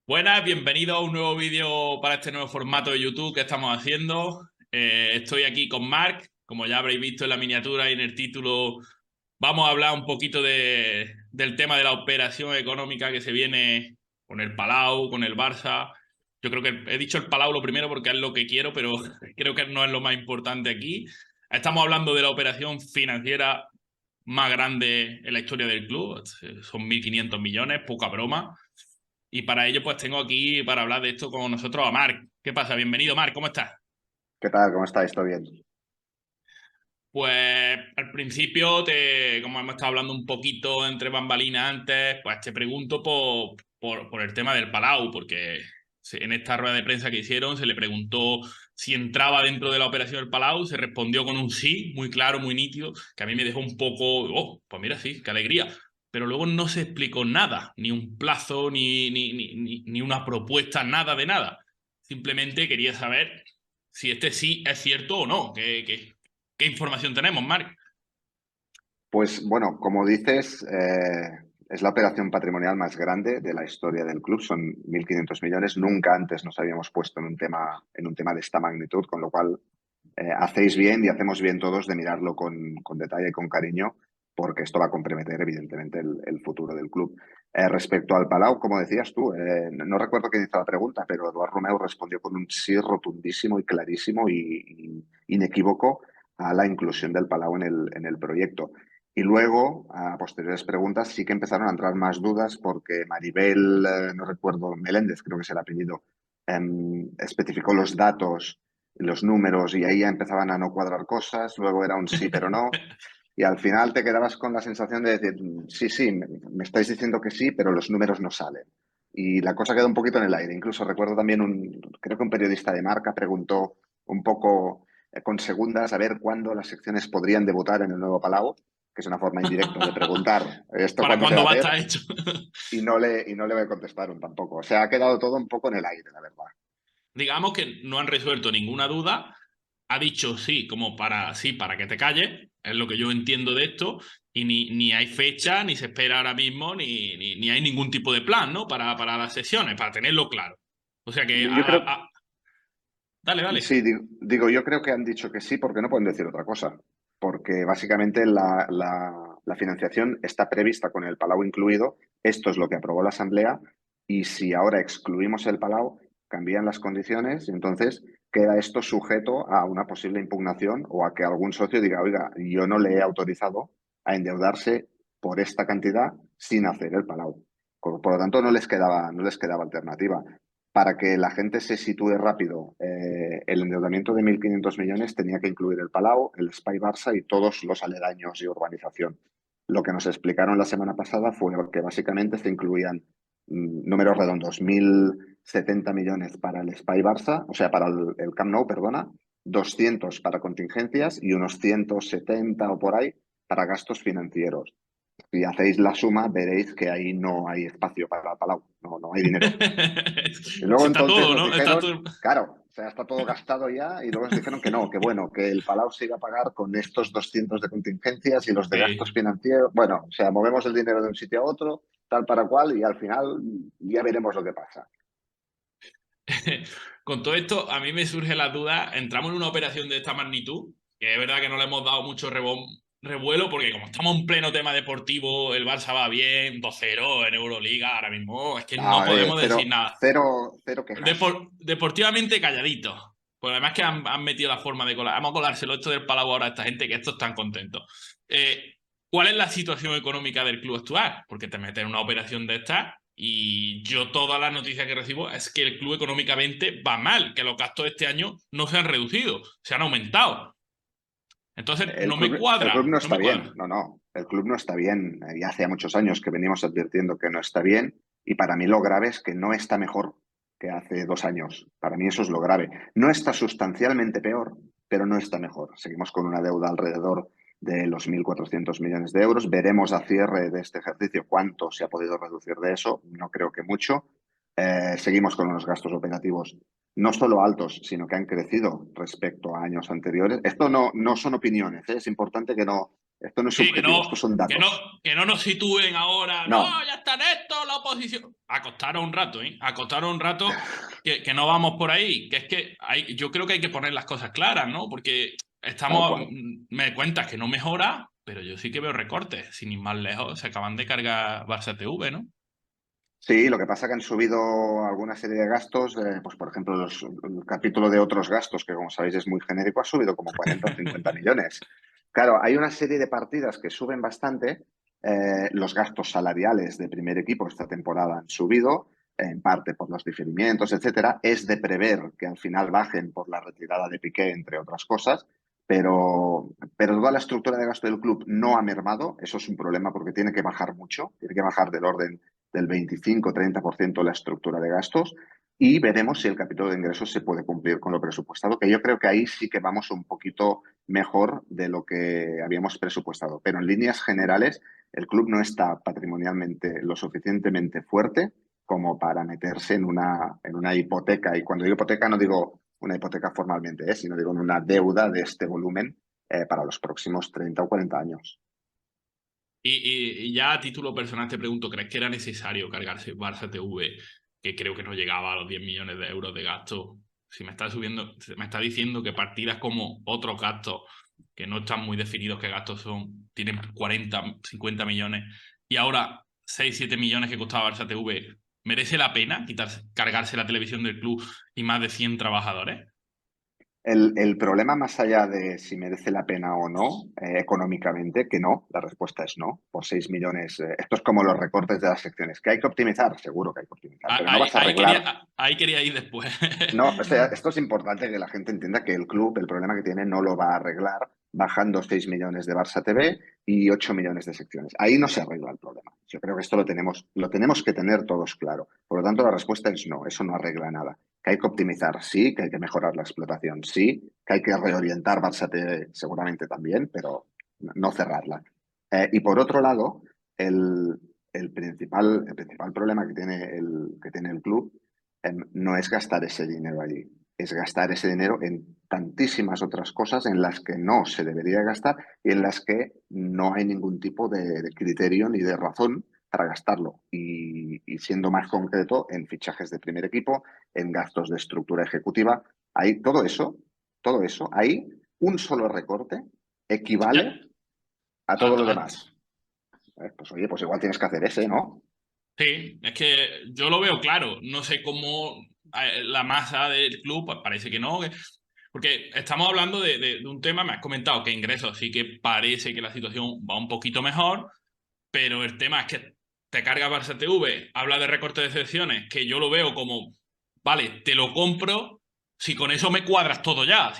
Buenas, bienvenido a un nuevo vídeo para este nuevo formato de YouTube que estamos haciendo. Estoy aquí con Marc, como ya habréis visto en la miniatura y en el título, vamos a hablar un poquito del tema de la operación económica que se viene con el Palau, con el Barça. Yo creo que he dicho el Palau lo primero porque es lo que quiero, pero creo que no es lo más importante aquí. Estamos hablando de la operación financiera más grande en la historia del club. Son 1.500 millones, poca broma. Y para ello, pues tengo aquí para hablar de esto con nosotros a Marc. ¿Qué pasa? Bienvenido, Marc, ¿cómo estás? ¿Qué tal? ¿Cómo estáis? ¿Todo bien? Pues al principio, como hemos estado hablando un poquito entre bambalinas antes, pues te pregunto por el tema del Palau, porque en esta rueda de prensa que hicieron se le preguntó si entraba dentro de la operación del Palau, se respondió con un sí, muy claro, muy nítido, que a mí me dejó un poco, oh, pues mira, sí, qué alegría. Pero luego no se explicó nada, ni un plazo, ni una propuesta, nada de nada. Simplemente quería saber si este sí es cierto o no. ¿Qué información tenemos, Marc? Pues bueno, como dices, es la operación patrimonial más grande de la historia del club. Son 1.500 millones. Nunca antes nos habíamos puesto en un tema de esta magnitud, con lo cual hacéis bien y hacemos bien todos de mirarlo con detalle y con cariño, porque esto va a comprometer evidentemente el futuro del club. Respecto al Palau, como decías tú, no recuerdo quién hizo la pregunta, pero Eduard Romeu respondió con un sí rotundísimo y clarísimo y inequívoco a la inclusión del Palau en el proyecto. Y luego, a posteriores preguntas, sí que empezaron a entrar más dudas porque Maribel, no recuerdo, Meléndez, creo que es el apellido, especificó los datos, los números y ahí ya empezaban a no cuadrar cosas, luego era un sí pero no, y al final te quedabas con la sensación de decir, sí, sí, me estáis diciendo que sí, pero los números no salen. Y la cosa quedó un poquito en el aire. Incluso recuerdo también creo que un periodista de Marca preguntó un poco con segundas a ver cuándo las secciones podrían debutar en el nuevo Palau, que es una forma indirecta de preguntar esto ¿Para cuándo se va cuándo a va a ver, estar hecho? y no le contestaron tampoco. O sea, ha quedado todo un poco en el aire, la verdad. Digamos que no han resuelto ninguna duda. Ha dicho sí, como para sí, para que te calles, es lo que yo entiendo de esto, y ni hay fecha, ni se espera ahora mismo, ni hay ningún tipo de plan, ¿no? Para las sesiones, para tenerlo claro. O sea que, Yo creo, dale, dale. sí, digo, yo creo que han dicho que sí porque no pueden decir otra cosa. Porque básicamente la financiación está prevista con el Palau incluido. Esto es lo que aprobó la Asamblea. Y si ahora excluimos el Palau, cambian las condiciones y entonces queda esto sujeto a una posible impugnación o a que algún socio diga, oiga, yo no le he autorizado a endeudarse por esta cantidad sin hacer el Palau. Por lo tanto, no les quedaba alternativa. Para que la gente se sitúe rápido, el endeudamiento de 1.500 millones tenía que incluir el Palau, el Espai Barça y todos los aledaños y urbanización. Lo que nos explicaron la semana pasada fue que básicamente se incluían números redondos, 1.070 millones para el Espai Barça, o sea, para el Camp Nou, perdona, 200 para contingencias y unos 170 o por ahí para gastos financieros. Si hacéis la suma, veréis que ahí no hay espacio para Palau, no hay dinero. Y luego Si está entonces todo, nos ¿no? Está dijeron, todo. claro, o sea, está todo gastado ya, y luego nos dijeron que no, que bueno, que el Palau se iba a pagar con estos 200 de contingencias y los de gastos Sí. financieros. Bueno, o sea, movemos el dinero de un sitio a otro, tal para cual, y al final ya veremos lo que pasa. Con todo esto, a mí me surge la duda, entramos en una operación de esta magnitud, que es verdad que no le hemos dado mucho revuelo, porque como estamos en pleno tema deportivo, el Barça va bien, 2-0 en Euroliga, ahora mismo es que no No, podemos decir nada. cero quejas. Deportivamente calladito. Pues además que han metido la forma de colar. Vamos a colárselo esto del Palau ahora a esta gente, que estos están contentos. ¿Cuál es la situación económica del club actual? Porque te metes en una operación de estas y yo todas las noticias que recibo es que el club económicamente va mal, que los gastos este año no se han reducido, se han aumentado. Entonces, El club no no está me bien, cuadra. no, el club no está bien. Ya hace muchos años que venimos advirtiendo que no está bien y para mí lo grave es que no está mejor que hace 2 años. Para mí eso es lo grave. No está sustancialmente peor, pero no está mejor. Seguimos con una deuda alrededor de los 1.400 millones de euros. Veremos a cierre de este ejercicio cuánto se ha podido reducir de eso. No creo que mucho. Seguimos con unos gastos operativos no solo altos, sino que han crecido respecto a años anteriores. Esto no son opiniones, ¿eh? Es importante esto no es Sí, subjetivo, estos son que no, datos. que no nos sitúen ahora. No, No, ya están estos, la posición. Acostaros un rato, ¿eh? Acostaros un rato que no vamos por ahí. Que es que yo creo que hay que poner las cosas claras, ¿no? Porque Tal estamos. cual. Me cuentas que no mejora, pero yo sí que veo recortes. Sin ir más lejos, se acaban de cargar Barça TV, ¿no? Sí, lo que pasa es que han subido alguna serie de gastos, pues por ejemplo, el capítulo de otros gastos, que como sabéis es muy genérico, ha subido como 40 o 50 millones. Claro, hay una serie de partidas que suben bastante. Los gastos salariales de primer equipo esta temporada han subido, en parte por los diferimientos, etcétera. Es de prever que al final bajen por la retirada de Piqué, entre otras cosas. Pero toda la estructura de gasto del club no ha mermado. Eso es un problema porque tiene que bajar mucho, tiene que bajar del orden del 25-30% la estructura de gastos y veremos si el capítulo de ingresos se puede cumplir con lo presupuestado, que yo creo que ahí sí que vamos un poquito mejor de lo que habíamos presupuestado. Pero en líneas generales, el club no está patrimonialmente lo suficientemente fuerte como para meterse en una hipoteca. Y cuando digo hipoteca no digo una hipoteca formalmente, sino digo en una deuda de este volumen para los próximos 30 o 40 años. Y ya a título personal te pregunto, ¿crees que era necesario cargarse Barça TV, que creo que no llegaba a los 10 millones de euros de gasto? Si me está subiendo, me está diciendo que partidas como otros gastos, que no están muy definidos qué gastos son, tienen 40, 50 millones, y ahora 6, 7 millones que costaba Barça TV, ¿merece la pena cargarse la televisión del club y más de 100 trabajadores? El problema más allá de si merece la pena o no, económicamente, que no, la respuesta es no, por 6 millones. Esto es como los recortes de las secciones. ¿Que hay que optimizar? Seguro que hay que optimizar, pero no Ahí, vas a arreglar. ahí quería ir después. No, o sea, esto es importante que la gente entienda que el club, el problema que tiene, no lo va a arreglar bajando 6 millones de Barça TV y 8 millones de secciones. Ahí no se arregla el problema. Yo creo que esto lo tenemos que tener todos claro. Por lo tanto, la respuesta es no, eso no arregla nada. Que hay que optimizar, sí, que hay que mejorar la explotación, sí, que hay que reorientar Barça TV seguramente también, pero no cerrarla. Y por otro lado, el, el principal problema que tiene el club no es gastar ese dinero allí, es gastar ese dinero en tantísimas otras cosas en las que no se debería gastar y en las que no hay ningún tipo de criterio ni de razón para gastarlo. Y siendo más concreto, en fichajes de primer equipo, en gastos de estructura ejecutiva, hay todo eso, ahí un solo recorte Ya, equivale a todo lo a- demás. Pues oye, pues igual tienes que hacer ese, ¿no? Sí, es que yo lo veo claro. No sé cómo la masa del club, pues parece que no. Porque estamos hablando de un tema, me has comentado que ingresos sí que parece que la situación va un poquito mejor, pero el tema es que te carga Barça TV, habla de recorte de secciones, que yo lo veo como, vale, te lo compro si con eso me cuadras todo ya,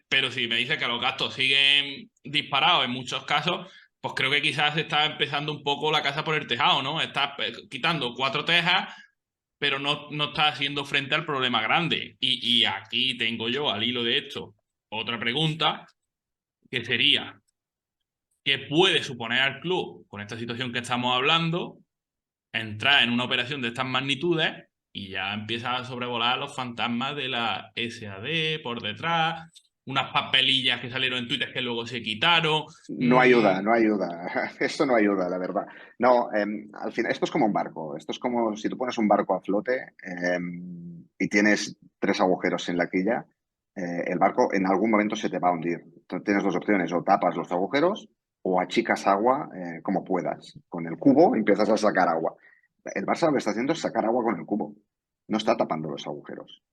pero si me dices que los gastos siguen disparados en muchos casos, pues creo que quizás está empezando un poco la casa por el tejado, ¿no? Estás quitando cuatro tejas, pero no está haciendo frente al problema grande. Y aquí tengo yo, al hilo de esto, otra pregunta, que sería, ¿qué puede suponer al club con esta situación que estamos hablando entrar en una operación de estas magnitudes y ya empieza a sobrevolar los fantasmas de la SAD por detrás, unas papelillas que salieron en Twitter que luego se quitaron? No ayuda, Mm, no ayuda. Esto no ayuda, la verdad. No, al final, esto es como un barco. Esto es como si tú pones un barco a flote y tienes tres agujeros en la quilla, el barco en algún momento se te va a hundir. Entonces tienes dos opciones, o tapas los agujeros o achicas agua como puedas. Con el cubo empiezas a sacar agua. El Barça lo que está haciendo es sacar agua con el cubo. No está tapando los agujeros.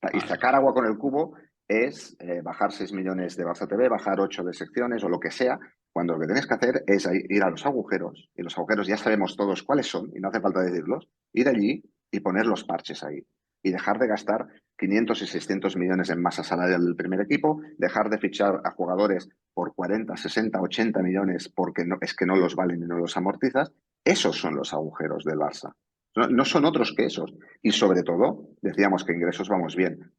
Y vale, sacar vale. agua con el cubo es bajar 6 millones de Barça TV, bajar 8 de secciones o lo que sea, cuando lo que tienes que hacer es ir a los agujeros, y los agujeros ya sabemos todos cuáles son, y no hace falta decirlos, ir allí y poner los parches ahí. Y dejar de gastar 500 y 600 millones en masa salarial del primer equipo, dejar de fichar a jugadores por 40, 60, 80 millones porque no, es que no los valen y no los amortizas. Esos son los agujeros del Barça. No son otros que esos. Y sobre todo, decíamos que ingresos vamos bien,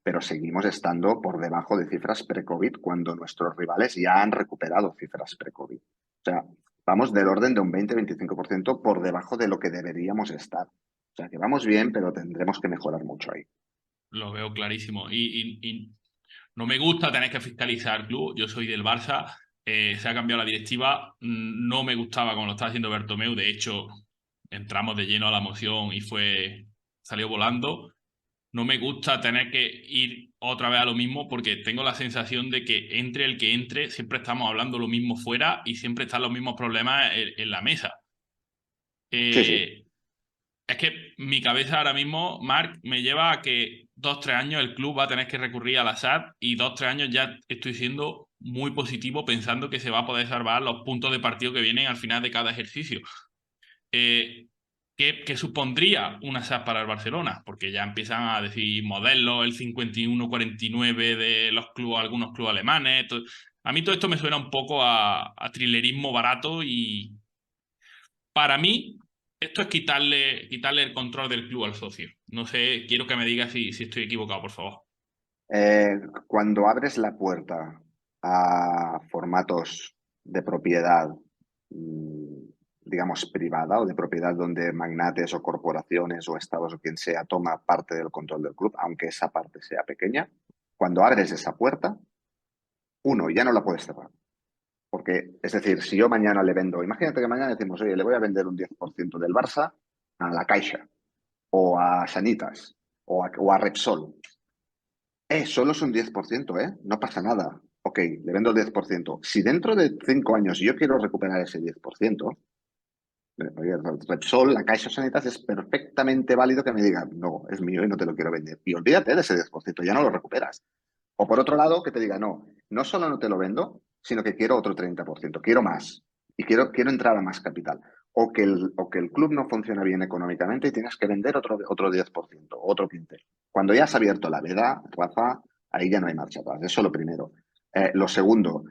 pero seguimos estando por debajo de cifras pre-COVID cuando nuestros rivales ya han recuperado cifras pre-COVID. O sea, vamos del orden de un 20-25% por debajo de lo que deberíamos estar. O sea, que vamos bien, pero tendremos que mejorar mucho ahí. Lo veo clarísimo. Y no me gusta tener que fiscalizar el club. Yo soy del Barça. Se ha cambiado la directiva. No me gustaba como lo estaba haciendo Bertomeu. De hecho, entramos de lleno a la emoción y salió volando. No me gusta tener que ir otra vez a lo mismo porque tengo la sensación de que entre el que entre, siempre estamos hablando lo mismo fuera y siempre están los mismos problemas en la mesa. Sí, sí. Es que mi cabeza ahora mismo, Marc, me lleva a que 2, 3 años el club va a tener que recurrir a la SAT y 2, 3 años ya estoy siendo muy positivo pensando que se va a poder salvar los puntos de partido que vienen al final de cada ejercicio. Eh, ¿qué supondría una SAT para el Barcelona? Porque ya empiezan a decir modelos, el 51-49 de los clubes, algunos clubes alemanes. A mí todo esto me suena un poco a trilerismo barato y para mí esto es quitarle el control del club al socio. No sé, quiero que me digas si estoy equivocado, por favor. Cuando abres la puerta a formatos de propiedad, digamos, privada o de propiedad donde magnates o corporaciones o estados o quien sea toma parte del control del club, aunque esa parte sea pequeña, cuando abres esa puerta, uno, ya no la puedes cerrar. Porque, es decir, si yo mañana le vendo, imagínate que mañana decimos, oye, le voy a vender un 10% del Barça a la Caixa o a Sanitas o a Repsol. Solo es un 10%, ¿eh? No pasa nada. Ok, le vendo el 10%. Si dentro de 5 años yo quiero recuperar ese 10%, oye, Repsol, la Caixa Sanitas es perfectamente válido que me diga, no, es mío y no te lo quiero vender. Y olvídate de ese 10%, ya no lo recuperas. O por otro lado, que te diga, no, no solo no te lo vendo, sino que quiero otro 30%, quiero más y quiero entrar a más capital. O que el club no funciona bien económicamente y tienes que vender otro 10%, otro 15%. Cuando ya has abierto la veda, Rafa, ahí ya no hay marcha atrás. Eso lo primero. Lo segundo,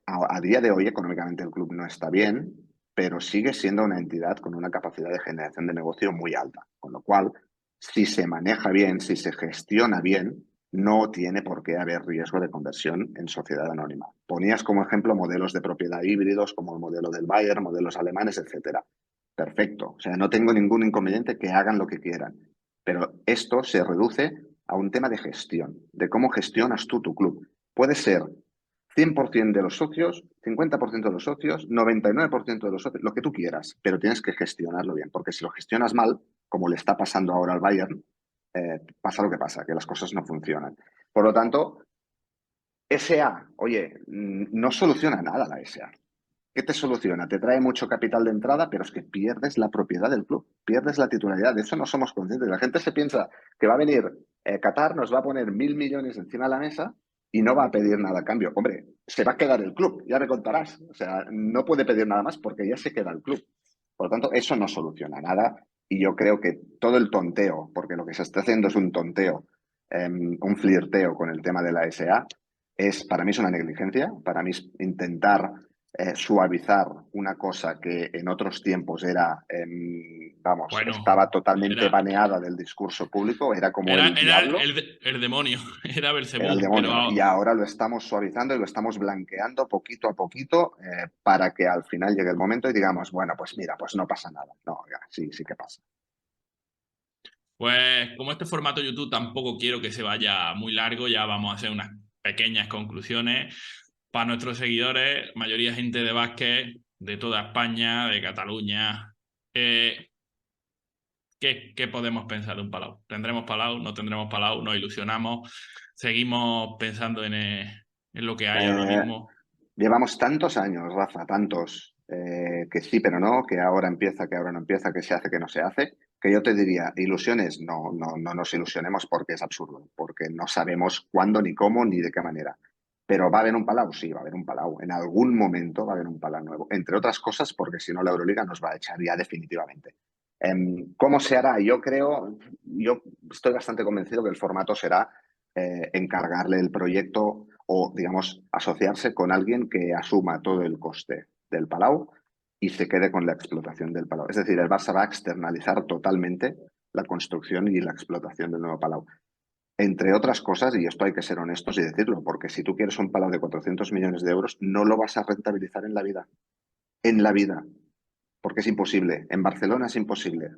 a día de hoy económicamente el club no está bien, pero sigue siendo una entidad con una capacidad de generación de negocio muy alta. Con lo cual, si se maneja bien, si se gestiona bien, no tiene por qué haber riesgo de conversión en sociedad anónima. Ponías como ejemplo modelos de propiedad híbridos, como el modelo del Bayern, modelos alemanes, etcétera. Perfecto. O sea, no tengo ningún inconveniente que hagan lo que quieran. Pero esto se reduce a un tema de gestión, de cómo gestionas tú tu club. Puede ser 100% de los socios, 50% de los socios, 99% de los socios, lo que tú quieras, pero tienes que gestionarlo bien, porque si lo gestionas mal, como le está pasando ahora al Bayern, pasa lo que pasa, que las cosas no funcionan. Por lo tanto, SA, oye, no soluciona nada la SA. ¿Qué te soluciona? Te trae mucho capital de entrada, pero es que pierdes la propiedad del club, pierdes la titularidad. De eso no somos conscientes. La gente se piensa que va a venir Qatar, nos va a poner 1.000 millones encima de la mesa y no va a pedir nada a cambio. Hombre, se va a quedar el club, ya me contarás. O sea, no puede pedir nada más porque ya se queda el club. Por lo tanto, eso no soluciona nada y yo creo que todo el tonteo, porque lo que se está haciendo es un tonteo, un flirteo con el tema de la SA, para mí es una negligencia, para mí es intentar suavizar una cosa que en otros tiempos era, vamos, Bueno, estaba totalmente era, baneada del discurso público, era como era, el era diablo, el demonio, era era el Belcebú, demonio. Y pero ahora lo estamos suavizando y lo estamos blanqueando poquito a poquito para que al final llegue el momento y digamos, bueno, pues mira, pues no pasa nada. No, ya, sí, sí que pasa. pues como este formato YouTube tampoco quiero que se vaya muy largo, ya vamos a hacer unas pequeñas conclusiones para nuestros seguidores, mayoría gente de básquet, de toda España, de Cataluña. Eh, ¿qué podemos pensar de un Palau? ¿Tendremos Palau? ¿No tendremos Palau? ¿Nos ilusionamos? ¿Seguimos pensando en lo que hay ahora Eh, mismo? Llevamos tantos años, Rafa, tantos, que sí, pero no, que ahora empieza, que ahora no empieza, que se hace, que no se hace, que yo te diría, ilusiones, no, no, no nos ilusionemos porque es absurdo, porque no sabemos cuándo, ni cómo, ni de qué manera. Pero ¿va a haber un Palau? Sí, va a haber un Palau. En algún momento va a haber un Palau nuevo. Entre otras cosas, porque si no la Euroliga nos va a echar ya definitivamente. ¿Cómo se hará? Yo estoy bastante convencido que el formato será encargarle el proyecto o, digamos, asociarse con alguien que asuma todo el coste del Palau y se quede con la explotación del Palau. Es decir, el Barça va a externalizar totalmente la construcción y la explotación del nuevo Palau. Entre otras cosas, y esto hay que ser honestos y decirlo, porque si tú quieres un Palau de 400 millones de euros, no lo vas a rentabilizar en la vida. En la vida. Porque es imposible. En Barcelona es imposible.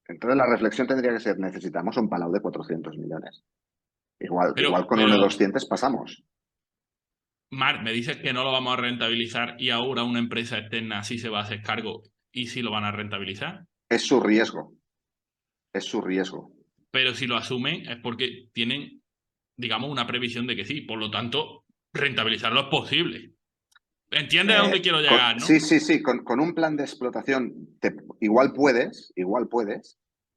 Entonces la reflexión tendría que ser, necesitamos un Palau de 400 millones. Igual con uno de Pero 200 pasamos. Marc, me dices que no lo vamos a rentabilizar y ahora una empresa externa sí se va a hacer cargo y sí lo van a rentabilizar. Es su riesgo, es su riesgo. pero si lo asumen es porque tienen, digamos, una previsión de que sí. Por lo tanto, rentabilizarlo es posible. ¿Entiendes a dónde quiero llegar, Sí, no? sí, sí, con un plan de explotación igual puedes,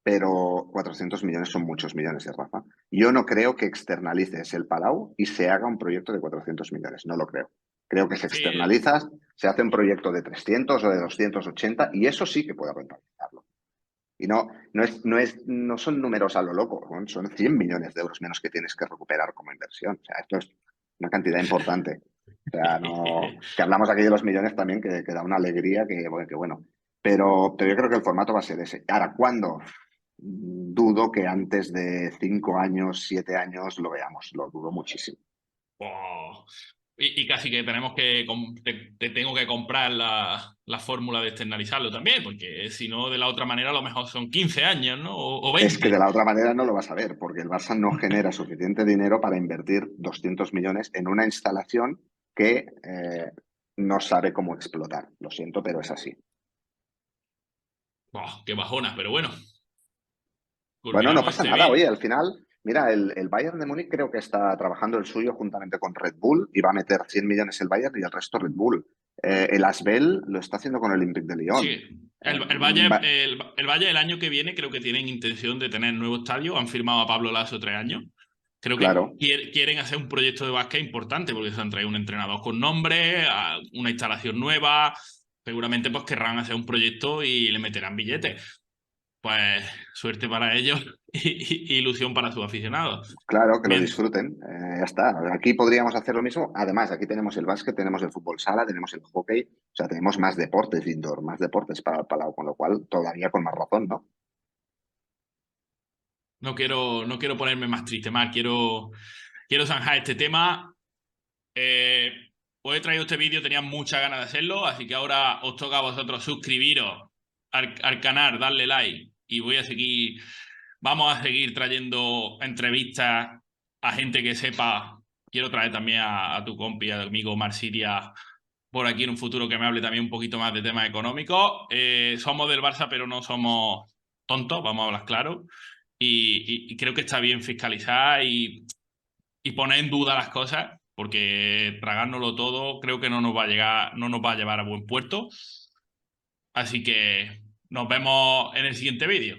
pero 400 millones son muchos millones, Rafa. Yo no creo que externalices el Palau y se haga un proyecto de 400 millones, no lo creo. Creo que se Sí, externaliza, se hace un proyecto de 300 o de 280 y eso sí que puede rentabilizarlo. Y no son números a lo loco, son 100 millones de euros menos que tienes que recuperar como inversión. O sea, esto es una cantidad importante. O sea, no, que hablamos aquí de los millones también, que da una alegría, que bueno. Pero yo creo que el formato va a ser ese. Ahora, ¿cuándo? Dudo que antes de 5 años, 7 años lo veamos. Lo dudo muchísimo. Oh. Y casi que tenemos que te tengo que comprar la fórmula de externalizarlo también, porque si no, de la otra manera, a lo mejor son 15 años, ¿no? O Es que de 20. la otra manera no lo vas a ver, porque el Barça no genera suficiente dinero para invertir 200 millones en una instalación que no sabe cómo explotar. Lo siento, pero es así. Oh, qué bajona, pero bueno, Bueno, no culminamos pasa este nada. vídeo. Oye, al final, mira, el Bayern de Múnich creo que está trabajando el suyo juntamente con Red Bull y va a meter 100 millones el Bayern y el resto Red Bull. El Asbel lo está haciendo con el Olympique de Lyon. Sí, el Valle, Va- el Valle el año que viene creo que tienen intención de tener nuevo estadio. Han firmado a Pablo Lasso 3 años. Creo que claro, quieren hacer un proyecto de básquet importante porque se han traído un entrenador con nombre, una instalación nueva. Seguramente pues querrán hacer un proyecto y le meterán billetes. Pues suerte para ellos y ilusión para sus aficionados. claro, que lo Mien- disfruten. Ya está. Aquí podríamos hacer lo mismo. Además, aquí tenemos el básquet, tenemos el fútbol sala, tenemos el hockey. O sea, tenemos más deportes indoor, más deportes para el Palau, con lo cual todavía con más razón, ¿no? no quiero ponerme más triste, más quiero zanjar este tema. Eh, Os he traído este vídeo, tenía muchas ganas de hacerlo, así que ahora os toca a vosotros suscribiros al canal, darle like y vamos a seguir trayendo entrevistas a gente que sepa. Quiero traer también a tu compi, a tu amigo Marsiria, por aquí en un futuro que me hable también un poquito más de temas económicos. Somos del Barça, pero no somos tontos, vamos a hablar claro. Y creo que está bien fiscalizar y poner en duda las cosas, porque tragárnoslo todo creo que no nos va a llegar, no nos va a llevar a buen puerto. Así que nos vemos en el siguiente vídeo.